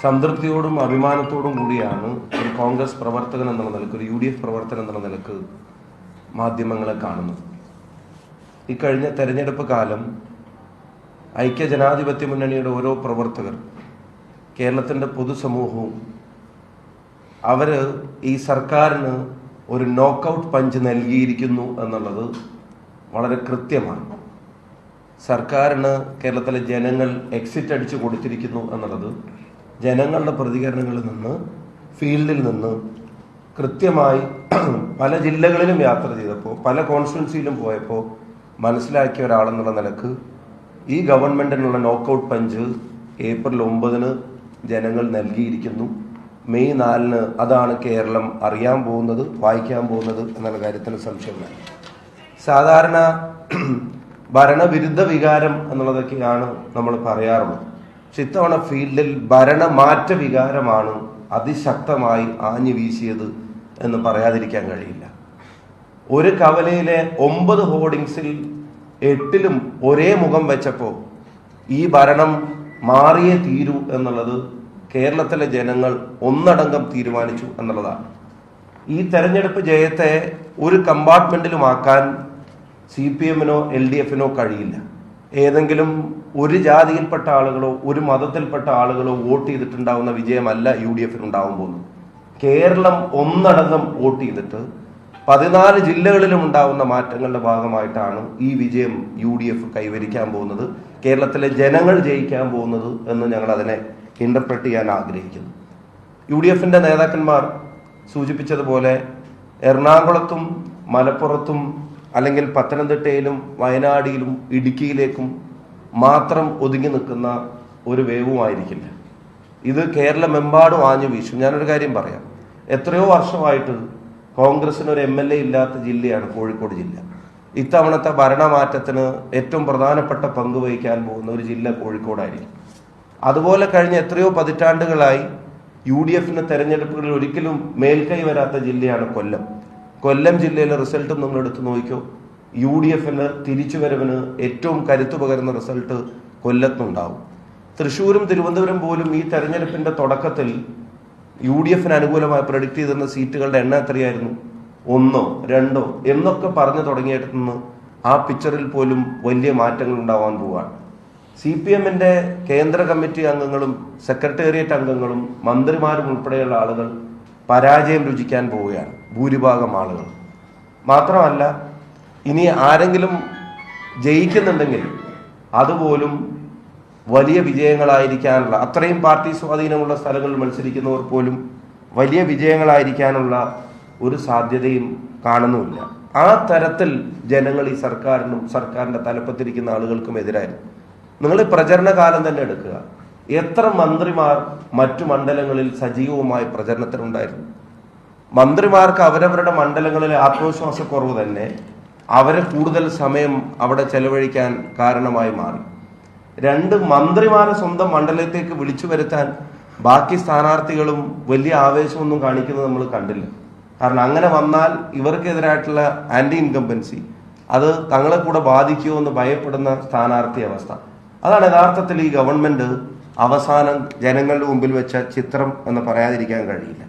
സംതൃപ്തിയോടും അഭിമാനത്തോടും കൂടിയാണ് ഒരു കോൺഗ്രസ് പ്രവർത്തകൻ എന്നുള്ള നിലക്ക്, ഒരു UDF പ്രവർത്തകൻ എന്നുള്ള നിലക്ക് മാധ്യമങ്ങളെ കാണുന്നത്. ഇക്കഴിഞ്ഞ തെരഞ്ഞെടുപ്പ് കാലം ഐക്യജനാധിപത്യ മുന്നണിയുടെ ഓരോ പ്രവർത്തകർ, കേരളത്തിൻ്റെ പൊതുസമൂഹവും അവർ ഈ സർക്കാരിന് ഒരു നോക്കൗട്ട് പഞ്ച് നൽകിയിരിക്കുന്നു എന്നുള്ളത് വളരെ കൃത്യമാണ്. സർക്കാരിന് കേരളത്തിലെ ജനങ്ങൾ എക്സിറ്റ് അടിച്ചു കൊടുത്തിരിക്കുന്നു എന്നുള്ളത് ജനങ്ങളുടെ പ്രതികരണങ്ങളിൽ നിന്ന്, ഫീൽഡിൽ നിന്ന് കൃത്യമായി പല ജില്ലകളിലും യാത്ര ചെയ്തപ്പോൾ, പല കോൺസ്റ്റിറ്റ്യുവൻസിയിലും പോയപ്പോൾ മനസ്സിലാക്കിയ ഒരാളെന്നുള്ള നിലക്ക് ഈ ഗവൺമെൻറ്റിനുള്ള നോക്കൗട്ട് പഞ്ച് ഏപ്രിൽ 9 ജനങ്ങൾ നൽകിയിരിക്കുന്നു. മെയ് 4 അതാണ് കേരളം അറിയാൻ പോകുന്നത്, വായിക്കാൻ പോകുന്നത് എന്നുള്ള കാര്യത്തിന് സംശയമില്ല. സാധാരണ ഭരണവിരുദ്ധ വികാരം എന്നുള്ളതൊക്കെയാണ് നമ്മൾ പറയാറുള്ളത്. പക്ഷെ ഇത്തവണ ഫീൽഡിൽ ഭരണമാറ്റ വികാരമാണ് അതിശക്തമായി ആഞ്ഞു വീശിയത് എന്ന് പറയാതിരിക്കാൻ കഴിയില്ല. ഒരു കവലയിലെ 9 ഹോർഡിങ്സിൽ 8ലും ഒരേ മുഖം വെച്ചപ്പോൾ ഈ ഭരണം മാറിയേ തീരൂ എന്നുള്ളത് കേരളത്തിലെ ജനങ്ങൾ ഒന്നടങ്കം തീരുമാനിച്ചു എന്നുള്ളതാണ്. ഈ തെരഞ്ഞെടുപ്പ് ജയത്തെ ഒരു കമ്പാർട്ട്മെന്റിലുമാക്കാൻ CPM-നോ LDF-നോ കഴിയില്ല. ഏതെങ്കിലും ഒരു ജാതിയിൽപ്പെട്ട ആളുകളോ ഒരു മതത്തിൽപ്പെട്ട ആളുകളോ വോട്ട് ചെയ്തിട്ടുണ്ടാവുന്ന വിജയമല്ല UDF-ന് ഉണ്ടാവാൻ പോകുന്നത്. കേരളം ഒന്നടങ്കം വോട്ട് ചെയ്തിട്ട് 14 ജില്ലകളിലും ഉണ്ടാവുന്ന മാറ്റങ്ങളുടെ ഭാഗമായിട്ടാണ് ഈ വിജയം UDF കൈവരിക്കാൻ പോകുന്നത്, കേരളത്തിലെ ജനങ്ങൾ ജയിക്കാൻ പോകുന്നത് എന്ന് ഞങ്ങൾ അതിനെ ഇന്റർപ്രറ്റ് ചെയ്യാൻ ആഗ്രഹിക്കുന്നു. UDF-ന്റെ നേതാക്കന്മാർ സൂചിപ്പിച്ചതുപോലെ എറണാകുളത്തും മലപ്പുറത്തും അല്ലെങ്കിൽ പത്തനംതിട്ടയിലും വയനാടിലും ഇടുക്കിയിലേക്കും മാത്രം ഒതുങ്ങി നിൽക്കുന്ന ഒരു വേവുമായിരിക്കില്ല. ഇത് കേരളമെമ്പാടും ആഞ്ഞു വീശും. ഞാനൊരു കാര്യം പറയാം. എത്രയോ വർഷമായിട്ട് കോൺഗ്രസിന് ഒരു MLA ഇല്ലാത്ത ജില്ലയാണ് കോഴിക്കോട് ജില്ല. ഇത്തവണത്തെ ഭരണമാറ്റത്തിന് ഏറ്റവും പ്രധാനപ്പെട്ട പങ്ക് വഹിക്കാൻ പോകുന്ന ഒരു ജില്ല കോഴിക്കോടായിരിക്കും. അതുപോലെ കഴിഞ്ഞ എത്രയോ പതിറ്റാണ്ടുകളായി UDF-ന് തെരഞ്ഞെടുപ്പുകളിൽ ഒരിക്കലും മേൽക്കൈ വരാത്ത ജില്ലയാണ് കൊല്ലം. കൊല്ലം ജില്ലയിലെ റിസൾട്ട് നമ്മൾ എടുത്ത് നോക്കിക്കോ. UDF-ന് തിരിച്ചുവരവിന് ഏറ്റവും കരുത്തു പകരുന്ന റിസൾട്ട് കൊല്ലത്തുണ്ടാവും. തൃശ്ശൂരും തിരുവനന്തപുരം പോലും ഈ തെരഞ്ഞെടുപ്പിന്റെ തുടക്കത്തിൽ UDF-ന് അനുകൂലമായി പ്രഡിക്റ്റ് ചെയ്തിരുന്ന സീറ്റുകളുടെ എണ്ണം എത്രയായിരുന്നു? 1, 2 എന്നൊക്കെ പറഞ്ഞു തുടങ്ങിയിട്ട് നിന്ന് ആ പിക്ചറിൽ പോലും വലിയ മാറ്റങ്ങൾ ഉണ്ടാവാൻ പോവുകയാണ്. CPM-ന്റെ കേന്ദ്ര കമ്മിറ്റി അംഗങ്ങളും സെക്രട്ടേറിയറ്റ് അംഗങ്ങളും മന്ത്രിമാരും ഉൾപ്പെടെയുള്ള ആളുകൾ പരാജയം രുചിക്കാൻ പോവുകയാണ്, ഭൂരിഭാഗം ആളുകൾ. മാത്രമല്ല, ഇനി ആരെങ്കിലും ജയിക്കുന്നുണ്ടെങ്കിൽ അതുപോലും വലിയ വിജയങ്ങളായിരിക്കാനുള്ള, അത്രയും പാർട്ടി സ്വാധീനമുള്ള സ്ഥലങ്ങളിൽ മത്സരിക്കുന്നവർ പോലും വലിയ വിജയങ്ങളായിരിക്കാനുള്ള ഒരു സാധ്യതയും കാണുന്നുമില്ല. ആ തരത്തിൽ ജനങ്ങൾ ഈ സർക്കാരിനും സർക്കാരിൻ്റെ തലപ്പത്തിരിക്കുന്ന ആളുകൾക്കും എതിരായിരുന്നു. നിങ്ങൾ പ്രചരണ കാലം തന്നെ എടുക്കുക. എത്ര മന്ത്രിമാർ മറ്റു മണ്ഡലങ്ങളിൽ സജീവമായി പ്രചരണത്തിനുണ്ടായിരുന്നു? മന്ത്രിമാർക്ക് അവരവരുടെ മണ്ഡലങ്ങളിലെ ആത്മവിശ്വാസക്കുറവ് തന്നെ അവരെ കൂടുതൽ സമയം അവിടെ ചെലവഴിക്കാൻ കാരണമായി മാറി. 2 മന്ത്രിമാരെ സ്വന്തം മണ്ഡലത്തേക്ക് വിളിച്ചു വരുത്താൻ ബാക്കി സ്ഥാനാർത്ഥികളും വലിയ ആവേശമൊന്നും കാണിക്കുന്നത് നമ്മൾ കണ്ടില്ല. കാരണം അങ്ങനെ വന്നാൽ ഇവർക്കെതിരായിട്ടുള്ള ആന്റി ഇൻകംബൻസി അത് തങ്ങളെ കൂടെ ബാധിക്കുമോ എന്ന് ഭയപ്പെടുന്ന സ്ഥാനാർത്ഥി അവസ്ഥ. അതാണ് യഥാർത്ഥത്തിൽ ഈ ഗവൺമെന്റ് അവസാനം ജനങ്ങളുടെ മുമ്പിൽ വെച്ച ചിത്രം എന്ന് പറയാതിരിക്കാൻ കഴിയില്ല.